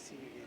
see you again.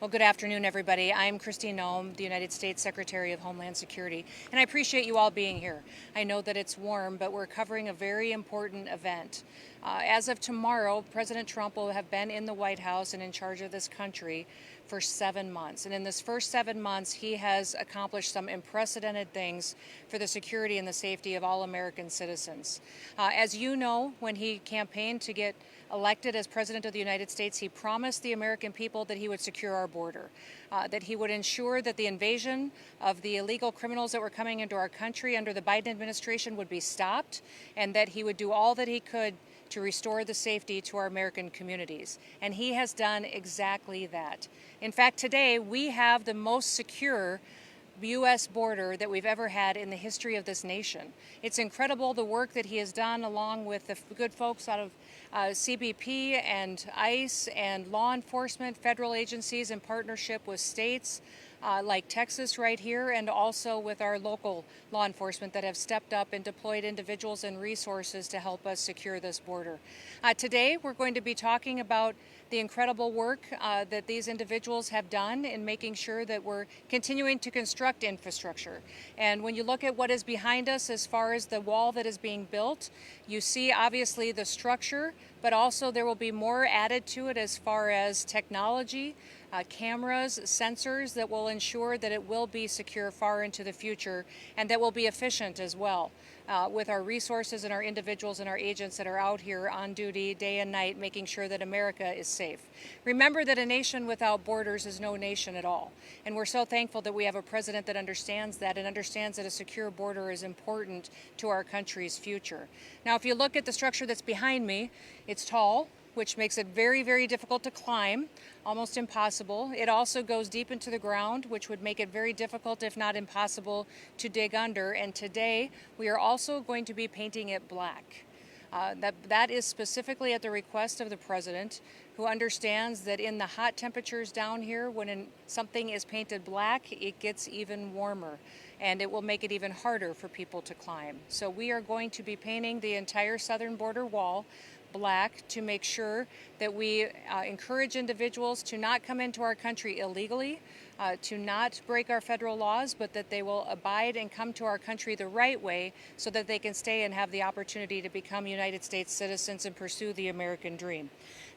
Well, good afternoon, everybody. I'm Kristi Noem, the United States Secretary of Homeland Security, and I appreciate you all being here. I know that it's warm, but we're covering a very important event. As of tomorrow, President Trump will have been in the White House and in charge of this country for 7 months. And in this first 7 months, he has accomplished some unprecedented things for the security and the safety of all American citizens. As you know, when he campaigned to get elected as President of the United States, he promised the American people that he would secure our border, that he would ensure that the invasion of the illegal criminals that were coming into our country under the Biden administration would be stopped, and that he would do all that he could to restore the safety to our American communities. And he has done exactly that. In fact, today we have the most secure U.S. border that we've ever had in the history of this nation. It's incredible the work that he has done along with the good folks out of CBP and ICE and law enforcement, federal agencies in partnership with states like Texas right here, and also with our local law enforcement that have stepped up and deployed individuals and resources to help us secure this border. Today we're going to be talking about the incredible work that these individuals have done in making sure that we're continuing to construct infrastructure. And when you look at what is behind us as far as the wall that is being built, you see obviously the structure, but also there will be more added to it as far as technology, cameras, sensors that will ensure that it will be secure far into the future, and that will be efficient as well with our resources and our individuals and our agents that are out here on duty day and night making sure that America is safe. Remember that a nation without borders is no nation at all, and we're so thankful that we have a president that understands that and understands that a secure border is important to our country's future. Now, if you look at the structure that's behind me, it's tall, which makes it very, very difficult to climb, almost impossible. It also goes deep into the ground, which would make it very difficult, if not impossible, to dig under. And today, we are also going to be painting it black. That is specifically at the request of the president, who understands that in the hot temperatures down here, when something is painted black, it gets even warmer, and it will make it even harder for people to climb. So we are going to be painting the entire southern border wall black to make sure that we encourage individuals to not come into our country illegally, to not break our federal laws, but that they will abide and come to our country the right way so that they can stay and have the opportunity to become United States citizens and pursue the American dream.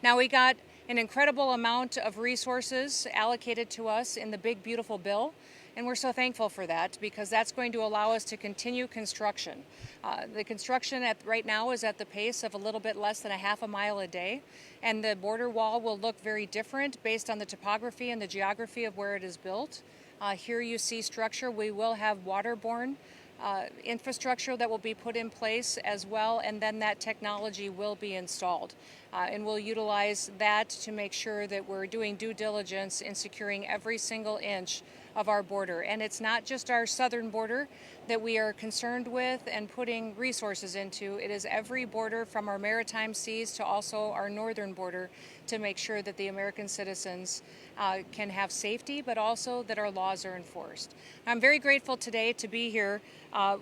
Now, we got an incredible amount of resources allocated to us in the big, beautiful bill. And we're so thankful for that, because that's going to allow us to continue construction. The construction right now is at the pace of a little bit less than a half a mile a day, and the border wall will look very different based on the topography and the geography of where it is built. Here you see structure. We will have waterborne infrastructure that will be put in place as well, and then that technology will be installed. And we'll utilize that to make sure that we're doing due diligence in securing every single inch of our border. And it's not just our southern border that we are concerned with and putting resources into. It is every border from our maritime seas to also our northern border, to make sure that the American citizens can have safety, but also that our laws are enforced. I'm very grateful today to be here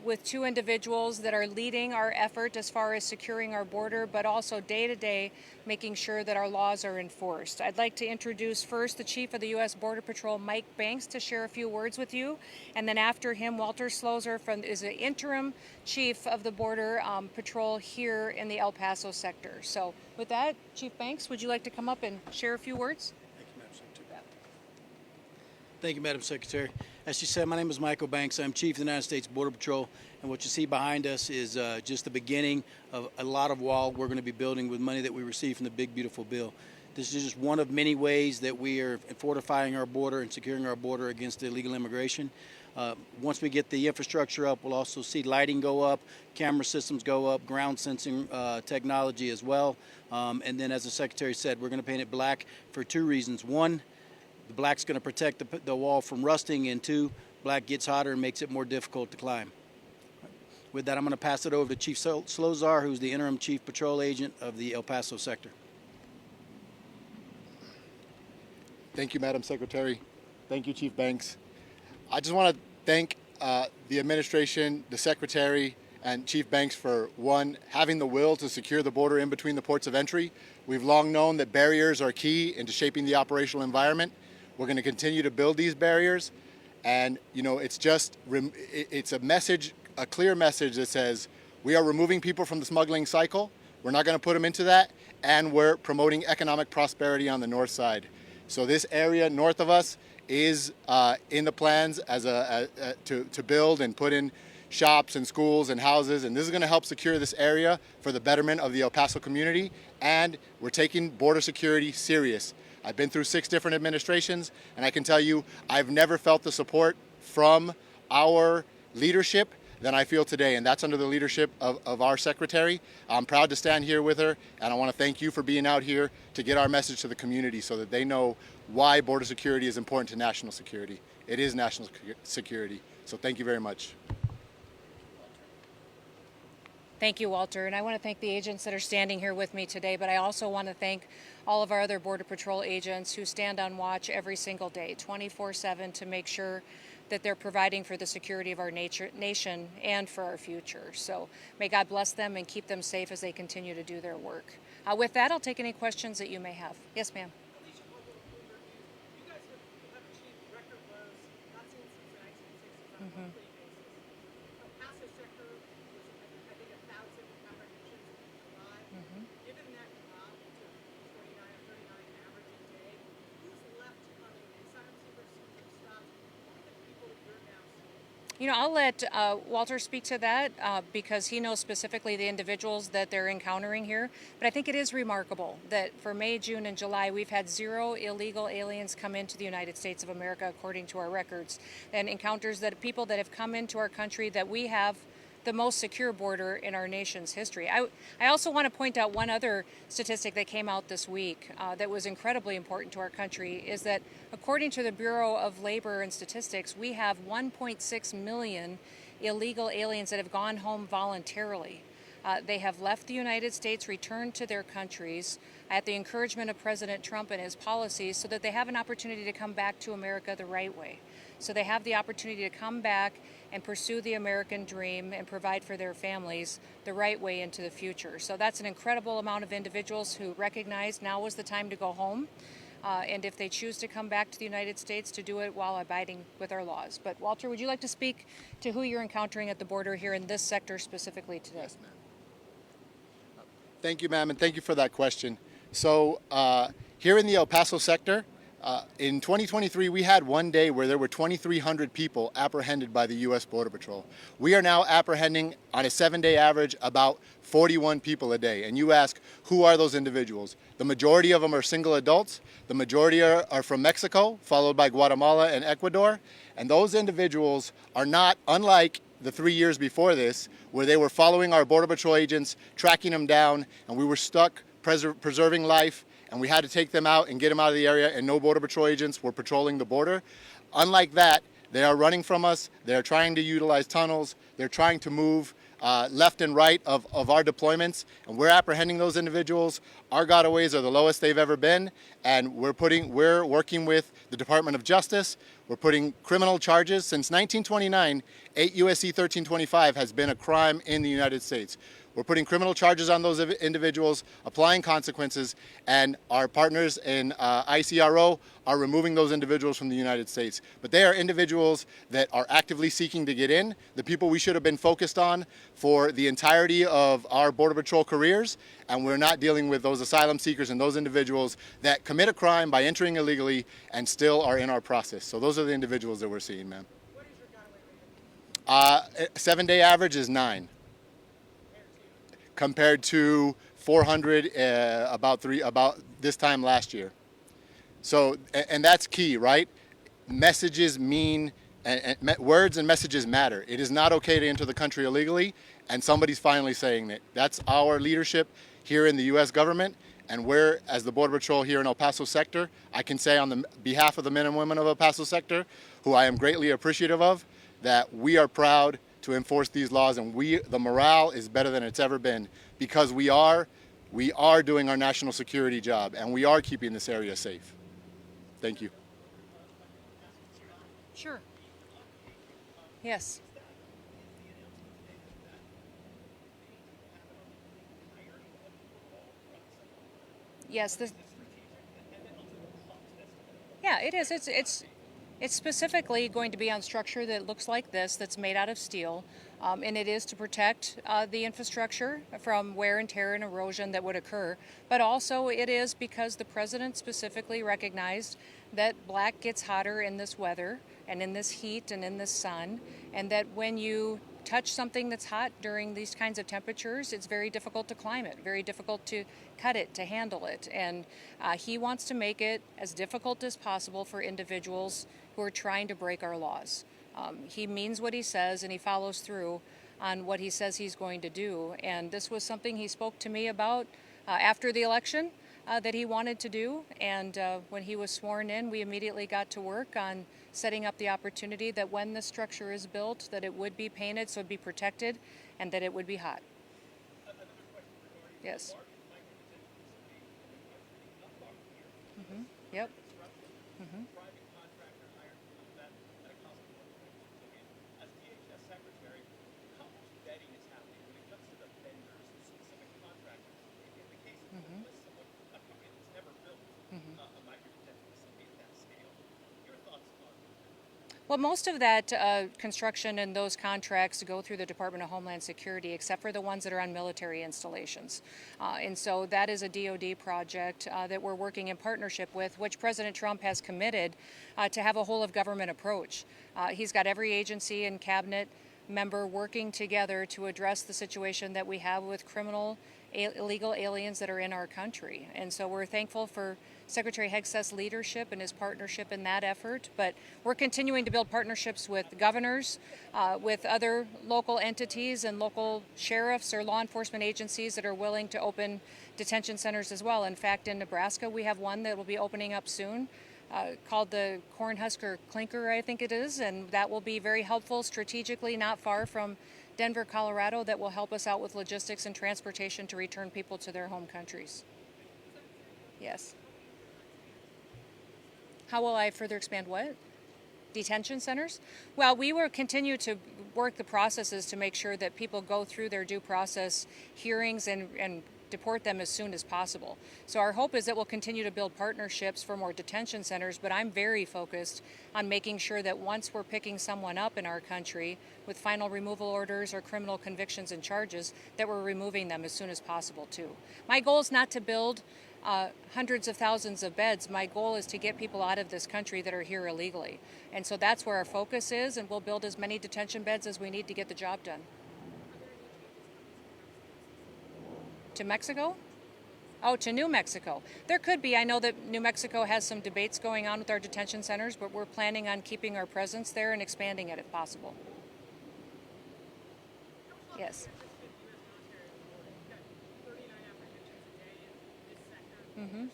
with two individuals that are leading our effort as far as securing our border, but also day to day making sure that our laws are enforced. I'd like to introduce first the Chief of the U.S. Border Patrol, Mike Banks, to share a few words with you. And then after him, Walter Slozer is the interim Chief of the Border Patrol here in the El Paso sector. So with that, Chief Banks, would you like to come up and share a few words? Thank you, Madam Secretary. As she said, my name is Michael Banks. I'm Chief of the United States Border Patrol, and what you see behind us is just the beginning of a lot of wall we're going to be building with money that we received from the Big Beautiful Bill. This is just one of many ways that we are fortifying our border and securing our border against illegal immigration. Once we get the infrastructure up, we'll also see lighting go up, camera systems go up, ground sensing technology as well. And then, as the Secretary said, we're going to paint it black for two reasons. One, the black's going to protect the wall from rusting, and two, black gets hotter and makes it more difficult to climb. With that, I'm going to pass it over to Chief Slozer, who's the interim Chief Patrol Agent of the El Paso sector. Thank you, Madam Secretary. Thank you, Chief Banks. I just want to thank the administration, the Secretary, and Chief Banks for, one, having the will to secure the border in between the ports of entry. We've long known that barriers are key into shaping the operational environment. We're going to continue to build these barriers, and it's a message, a clear message that says we are removing people from the smuggling cycle. We're not going to put them into that, and we're promoting economic prosperity on the north side. So this area north of us is in the plans as to build and put in shops and schools and houses, and this is going to help secure this area for the betterment of the El Paso community, and we're taking border security serious. I've been through 6 different administrations, and I can tell you I've never felt the support from our leadership than I feel today, and that's under the leadership of our secretary. I'm proud to stand here with her, and I want to thank you for being out here to get our message to the community so that they know why border security is important to national security. It is national security, so thank you very much. Thank you, Walter. And I want to thank the agents that are standing here with me today, but I also want to thank all of our other Border Patrol agents who stand on watch every single day, 24/7, to make sure that they're providing for the security of our nation and for our future. So may God bless them and keep them safe as they continue to do their work. With that, I'll take any questions that you may have. Yes, ma'am. You guys have achieved record lows, not seen since the 1960s on a monthly basis. The Paso sector was, I think, 1,000 apprehensions in July. Given that drop to 29 or 39 average a day, who's left on the asylum seekers stops? What are the people that you're now seeing? You know, I'll let Walter speak to that because he knows specifically the individuals that they're encountering here. But I think it is remarkable that for May, June, and July, we've had 0 illegal aliens come into the United States of America, according to our records, and encounters that people that have come into our country that we have the most secure border in our nation's history. I also want to point out one other statistic that came out this week that was incredibly important to our country, is that according to the Bureau of Labor and Statistics, we have 1.6 million illegal aliens that have gone home voluntarily. They have left the United States, returned to their countries at the encouragement of President Trump and his policies so that they have an opportunity to come back to America the right way. So they have the opportunity to come back and pursue the American dream and provide for their families the right way into the future. So that's an incredible amount of individuals who recognize now is the time to go home. And if they choose to come back to the United States, to do it while abiding with our laws. But Walter, would you like to speak to who you're encountering at the border here in this sector specifically today? Yes, ma'am. Thank you, ma'am, and thank you for that question. So here in the El Paso sector, in 2023, we had one day where there were 2,300 people apprehended by the U.S. Border Patrol. We are now apprehending on a 7-day average about 41 people a day. And you ask, who are those individuals? The majority of them are single adults. The majority are from Mexico, followed by Guatemala and Ecuador. And those individuals are not unlike the 3 years before this, where they were following our Border Patrol agents, tracking them down, and we were stuck preserving life, and we had to take them out and get them out of the area, and no Border Patrol agents were patrolling the border. Unlike that, they are running from us. They're trying to utilize tunnels. They're trying to move left and right of our deployments, and we're apprehending those individuals. Our gotaways are the lowest they've ever been, and we're working with the Department of Justice. We're putting criminal charges. Since 1929, 8 U.S.C. 1325 has been a crime in the United States. We're putting criminal charges on those individuals, applying consequences, and our partners in ICRO are removing those individuals from the United States. But they are individuals that are actively seeking to get in, the people we should have been focused on for the entirety of our Border Patrol careers, and we're not dealing with those asylum seekers and those individuals that commit a crime by entering illegally and still are in our process. So those are the individuals that we're seeing, ma'am. What is your getaway rate? 7-day average is 9. Compared to 400 about this time last year. So, and that's key, right? Messages mean, words and messages matter. It is not okay to enter the country illegally, and somebody's finally saying that. That's our leadership here in the U.S. government, and we're, as the Border Patrol here in El Paso sector, I can say on the behalf of the men and women of El Paso sector, who I am greatly appreciative of, that we are proud to enforce these laws, and the morale is better than it's ever been because we are doing our national security job, and we are keeping this area safe. Thank you. Sure. Yes. Yes, yeah, it is. It's specifically going to be on structure that looks like this, that's made out of steel, and it is to protect the infrastructure from wear and tear and erosion that would occur. But also, it is because the president specifically recognized that black gets hotter in this weather and in this heat and in this sun, and that when you touch something that's hot during these kinds of temperatures, it's very difficult to climb it, very difficult to cut it, to handle it. And he wants to make it as difficult as possible for individuals who are trying to break our laws. He means what he says, and he follows through on what he says he's going to do. And this was something he spoke to me about after the election that he wanted to do. And when he was sworn in, we immediately got to work on setting up the opportunity that when the structure is built, that it would be painted so it'd be protected and that it would be hot. Yes. Mm-hmm. Yep. Mm-hmm. Well, most of that construction and those contracts go through the Department of Homeland Security, except for the ones that are on military installations. And so that is a DoD project that we're working in partnership with, which President Trump has committed to have a whole of government approach. He's got every agency and cabinet member working together to address the situation that we have with illegal aliens that are in our country. And so we're thankful for Secretary Hegseth's leadership and his partnership in that effort, but we're continuing to build partnerships with governors, with other local entities and local sheriffs or law enforcement agencies that are willing to open detention centers as well. In fact, in Nebraska, we have one that will be opening up soon called the Cornhusker Clinker, I think it is, and that will be very helpful strategically, not far from Denver, Colorado, that will help us out with logistics and transportation to return people to their home countries. Yes. How will I further expand what? Detention centers? Well, we will continue to work the processes to make sure that people go through their due process hearings and deport them as soon as possible. So our hope is that we'll continue to build partnerships for more detention centers, but I'm very focused on making sure that once we're picking someone up in our country with final removal orders or criminal convictions and charges, that we're removing them as soon as possible too. My goal is not to build hundreds of thousands of beds. My goal is to get people out of this country that are here illegally. And so that's where our focus is, and we'll build as many detention beds as we need to get the job done. To Mexico? Oh, to New Mexico. There could be. I know that New Mexico has some debates going on with our detention centers, but we're planning on keeping our presence there and expanding it if possible. Yes. Mm-hmm. Mm-hmm.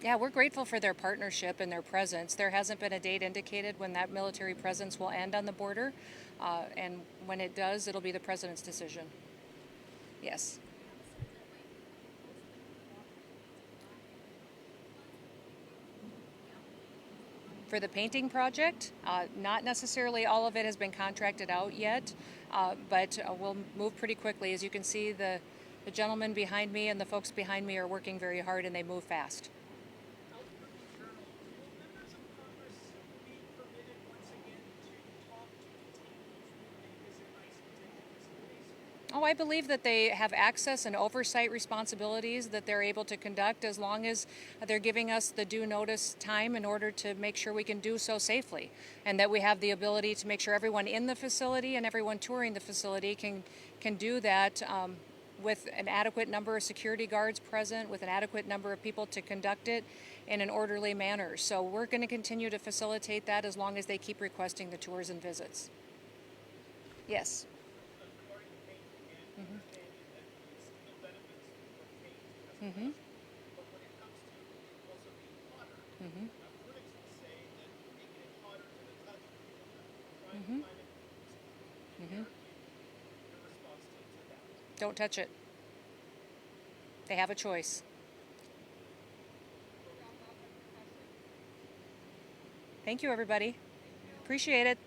Yeah, we're grateful for their partnership and their presence. There hasn't been a date indicated when that military presence will end on the border, and when it does, it'll be the president's decision. Yes. For the painting project, not necessarily all of it has been contracted out yet, but we'll move pretty quickly. As you can see, the gentleman behind me and the folks behind me are working very hard, and they move fast. Oh, I believe that they have access and oversight responsibilities that they're able to conduct as long as they're giving us the due notice time in order to make sure we can do so safely, and that we have the ability to make sure everyone in the facility and everyone touring the facility can do that with an adequate number of security guards present, with an adequate number of people to conduct it in an orderly manner. So we're going to continue to facilitate that as long as they keep requesting the tours and visits. Yes. Mm-hmm. Mm-hmm. Mm-hmm. Mm-hmm. Mm-hmm. Don't touch it. They have a choice. Thank you, everybody. Appreciate it.